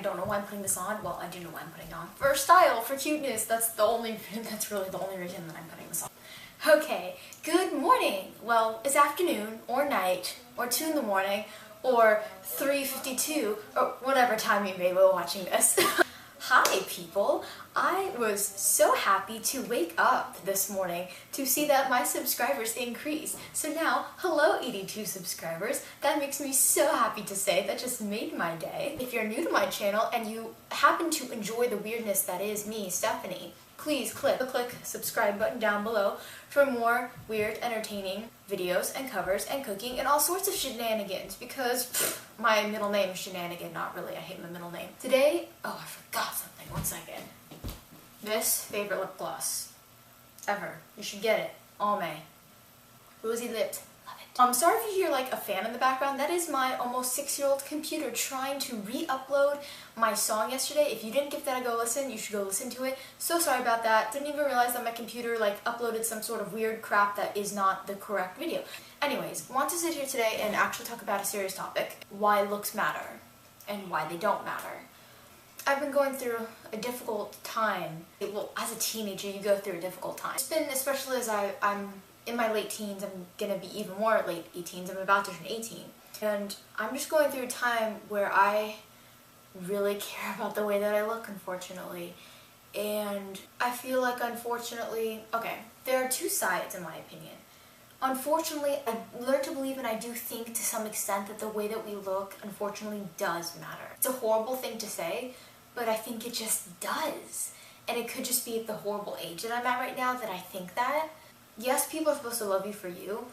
don't know why I'm putting this on. Well, I do know why I'm putting it on. For style, for cuteness, that's really the only reason that I'm putting this on. Okay, good morning. Well, it's afternoon, or night, or 2 in the morning, or 3:52, or whatever time you may be watching this. Hi people! I was so happy to wake up this morning to see that my subscribers increased. So now, hello 82 subscribers. That makes me so happy to say. That just made my day. If you're new to my channel and you happen to enjoy the weirdness that is me, Stephanie, please click the subscribe button down below for more weird, entertaining videos and covers and cooking and all sorts of shenanigans, because my middle name is Shenanigan, not really. I hate my middle name. Today, oh, I forgot something. 1 second. This favorite lip gloss ever. You should get it. All May. Rosy lipped. Love it. I'm sorry if you hear like a fan in the background. That is my almost 6-year-old computer trying to re-upload my song yesterday. If you didn't give that a go listen, you should go listen to it. So sorry about that. Didn't even realize that my computer like uploaded some sort of weird crap that is not the correct video. Anyways, want to sit here today and actually talk about a serious topic. Why looks matter and why they don't matter. I've been going through a difficult time. Well, as a teenager, you go through a difficult time. It's been, especially as I'm in my late teens, I'm gonna be even more late 18s, I'm about to turn 18. And I'm just going through a time where I really care about the way that I look, unfortunately. And I feel like, unfortunately, okay, there are two sides in my opinion. Unfortunately, I learned to believe, and I do think to some extent, that the way that we look, unfortunately, does matter. It's a horrible thing to say, but I think it just does. And it could just be at the horrible age that I'm at right now that I think that. Yes, people are supposed to love you for you,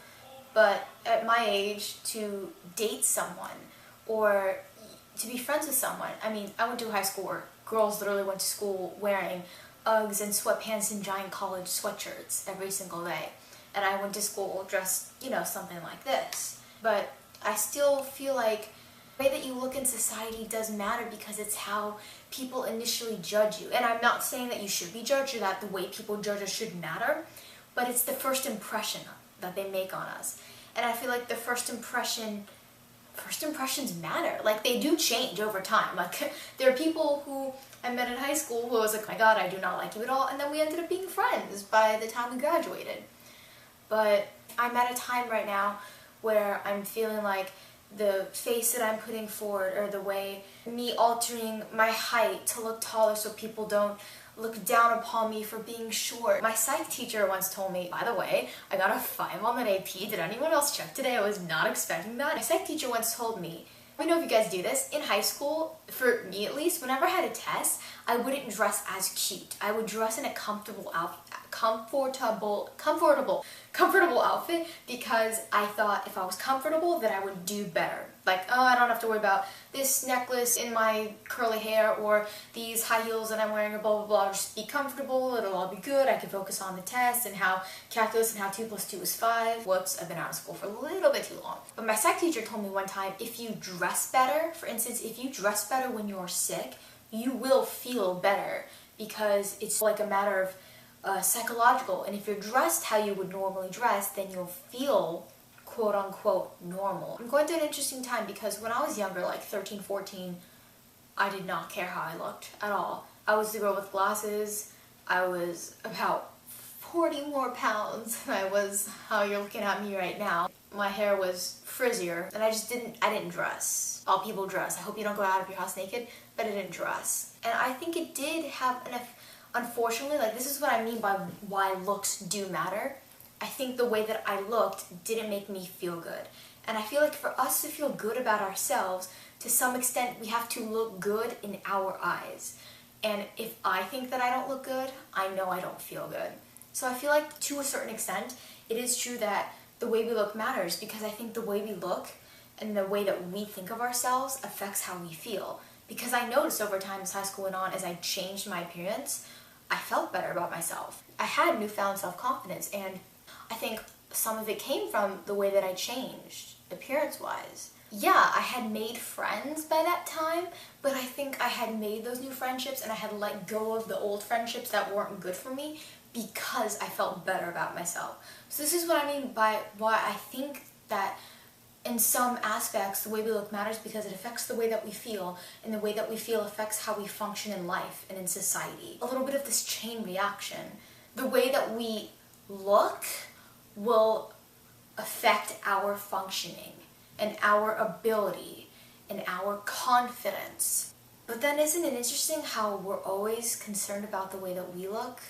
but at my age, to date someone or to be friends with someone, I mean, I went to high school where girls literally went to school wearing Uggs and sweatpants and giant college sweatshirts every single day. And I went to school dressed, you know, something like this. But I still feel like the way that you look in society does matter, because it's how people initially judge you. And I'm not saying that you should be judged or that the way people judge us should matter, but it's the first impression that they make on us. And I feel like the first impressions matter. Like, they do change over time. Like, there are people who I met in high school who I was like, oh my god, I do not like you at all, and then we ended up being friends by the time we graduated. But I'm at a time right now where I'm feeling like the face that I'm putting forward, or the way me altering my height to look taller so people don't look down upon me for being short. My psych teacher once told me, by the way, I got a 5 on that AP. Did anyone else check today? I was not expecting that. My psych teacher once told me, I don't know if you guys do this, in high school, for me at least, whenever I had a test, I wouldn't dress as cute. I would dress in a comfortable outfit, because I thought if I was comfortable, then I would do better. Like, oh, I don't have to worry about this necklace in my curly hair or these high heels that I'm wearing, or blah blah blah. I'll just be comfortable, it'll all be good, I can focus on the test and how calculus and how 2 + 2 is 5. Whoops, I've been out of school for a little bit too long. But my psych teacher told me one time, if you dress better, for instance, if you dress better when you're sick, you will feel better, because it's like a matter of psychological. And if you're dressed how you would normally dress, then you'll feel quote-unquote normal. I'm going through an interesting time, because when I was younger, like 13, 14, I did not care how I looked at all. I was the girl with glasses. I was about 40 more pounds than I was how you're looking at me right now. My hair was frizzier, and I didn't dress. All people dress. I hope you don't go out of your house naked, but I didn't dress. And I think it did have unfortunately, like, this is what I mean by why looks do matter. I think the way that I looked didn't make me feel good. And I feel like for us to feel good about ourselves, to some extent, we have to look good in our eyes. And if I think that I don't look good, I know I don't feel good. So I feel like, to a certain extent, it is true that the way we look matters, because I think the way we look and the way that we think of ourselves affects how we feel. Because I noticed over time as high school went on, as I changed my appearance, I felt better about myself. I had newfound self-confidence, and I think some of it came from the way that I changed, appearance-wise. Yeah, I had made friends by that time, but I think I had made those new friendships and I had let go of the old friendships that weren't good for me, because I felt better about myself. So this is what I mean by why I think that in some aspects, the way we look matters because it affects the way that we feel, and the way that we feel affects how we function in life and in society. A little bit of this chain reaction. The way that we look will affect our functioning and our ability and our confidence. But then isn't it interesting how we're always concerned about the way that we look,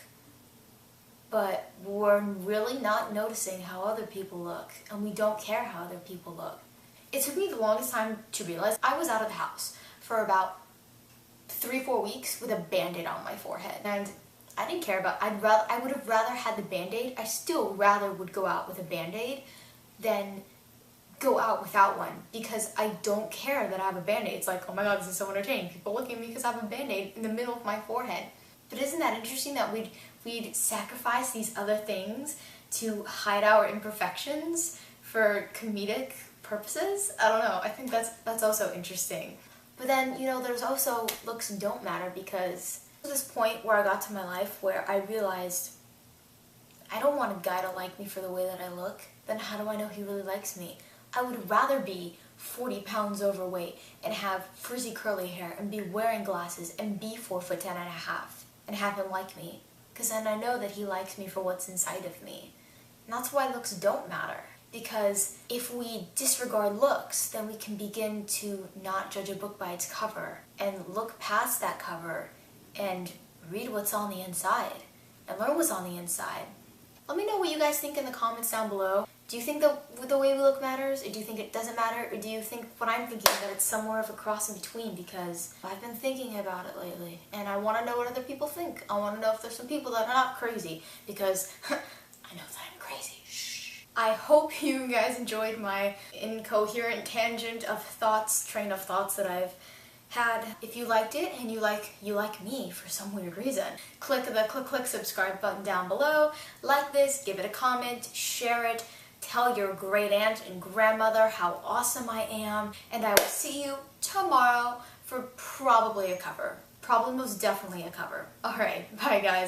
but we're really not noticing how other people look, and we don't care how other people look. It took me the longest time to realize I was out of the house for about 3-4 weeks with a Band-Aid on my forehead, and I didn't care about, I would have rather had the Band-Aid. I still rather would go out with a Band-Aid than go out without one, because I don't care that I have a Band-Aid. It's like, oh my god, this is so entertaining. People look at me because I have a Band-Aid in the middle of my forehead. But isn't that interesting that we'd sacrifice these other things to hide our imperfections for comedic purposes? I don't know. I think that's also interesting. But then, you know, there's also looks don't matter, because to this point where I got to my life where I realized I don't want a guy to like me for the way that I look. Then how do I know he really likes me? I would rather be 40 pounds overweight and have frizzy curly hair and be wearing glasses and be 4'10" and a half and have him like me, because then I know that he likes me for what's inside of me. And that's why looks don't matter, because if we disregard looks, then we can begin to not judge a book by its cover and look past that cover and read what's on the inside and learn what's on the inside. Let me know what you guys think in the comments down below. Do you think the way we look matters, or do you think it doesn't matter, or do you think what I'm thinking, that it's somewhere of a cross in between? Because I've been thinking about it lately, and I want to know what other people think. I want to know if there's some people that are not crazy, because I know that I'm crazy. Shh. I hope you guys enjoyed my incoherent tangent of thoughts, train of thoughts that I've had. If you liked it and you like me for some weird reason, click the click subscribe button down below, like this, give it a comment, share it, tell your great aunt and grandmother how awesome I am, and I will see you tomorrow for probably a cover. Probably most definitely a cover. Alright, bye guys.